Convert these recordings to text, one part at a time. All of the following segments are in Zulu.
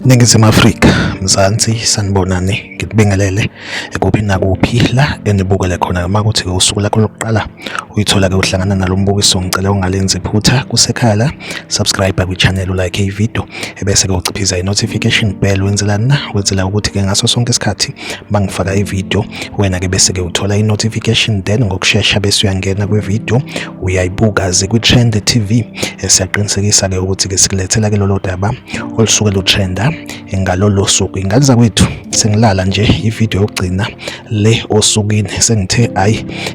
Ningizimu Afrika, Mzansi, sanibonani, ngikubingelele kuphi nakuphi la enibukele khona noma ukuthi usuku lakho lokuqala uyithola ke uhlangana nalombukiso ngicela ungalenzi iphutha kusekhala la subscribe kwi-channel like i-video ebese ke uciphiza i-notification bell wenzela ukuthi ke ngaso sonke isikhathi mangifaka i-video wena ke bese ke uthola i-notification then ngokusheshsha bese uyangena kwi-video uyayibuka kwi-Trend TV. Siyaqinisekisa ke ukuthi ke sikulethela ke lolo daba olusuke lutrenda ngalolo suku. Ingaliza kwethu sengilala nje i-video yokugcina le osukwini sengithe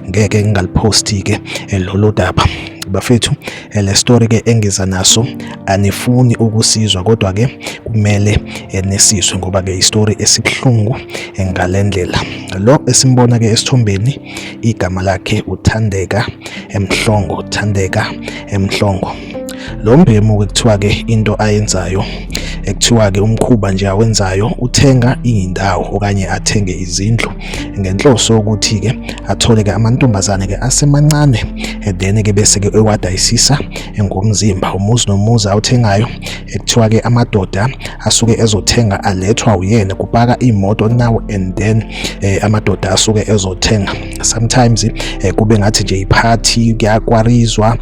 ngeke ngingaliposti ke lolo daba bafethu. Le story ke engiza naso anifuni ukusizwa kodwa ke kumele nesizwe ngoba ke istory esibhlungu ngalendlela. Lo esimbona ke esithombeni igama lakhe uThandeka Mhlongo. Lo mbhemu kuthiwa ke into ayenzayo ekuthiwa ke umkhuba nje awenzayo uthenga indawo okanye athenge izindlu ngenhloso ukuthi ke athole ke amantombazane ke asemancane then ke bese ke ewadayisisa ngomzimba umuzi nomuzi awuthengayo. Ekuthiwa ke amadoda asuke ezothenga alethwa uyena kupaka imoto nawo and then amadoda asuke ezothenga sometimes kube ngathi nje iparty kuyakwarizwa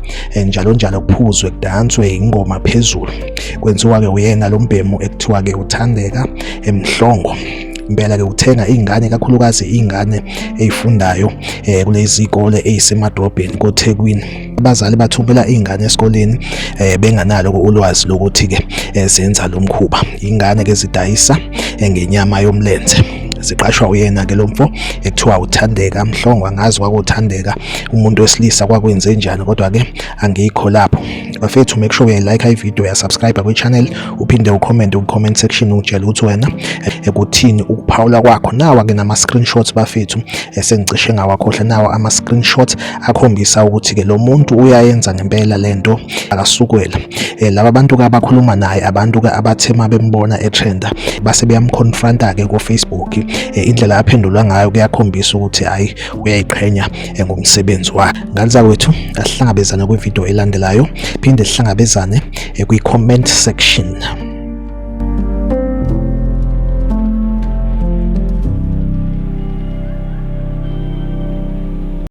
njalo kuphuzwe kudanswe ingoma phezulu kwenziwa ke uyena lo mbhemu ekuthiwa ke uThandeka Mhlongo. Impela ke uthenga ingane kakhulukazi ingane ezifundayo kulezi izikole ezisemadrobheni koThekwini. Abazali bathumbela ingane esikoleni benganalo ulwazi lokuthi ke zenza lo mkhuba. Ingane ke zidayisa ngenyama yomlenze ziqashwa uyena ke lo mfo ekuthiwa uThandeka Mhlongo. Angazi kwakuThandeka umuntu wesilisa kwakwenze njani kodwa ke angikho lapho bafethu. Make sure uyayilike i-video ya subscribe kwi-channel uphinde ucomment ku-comment section utshela ukuthi wena ekuthini ukuphawula kwakho. Nawa ke nama-screenshots bafethu sengicishe ngawakhohle. Nawa ama-screenshots akhombisa ukuthi ke lo muntu uyayenza ngempela lento akasukwela. Laba bantu ke abakhuluma naye abantu ke abathema bembona etrenda base beyamconfronta ke ku-Facebook. Indlela aphendulwa ngayo kuyakhombisa ukuthi uyayiqhenya ngomsebenzi wakhe. Ngaliza kwethu asihlangabezane kwi-video elandelayo phinde sihlangabezane kwi-comment section.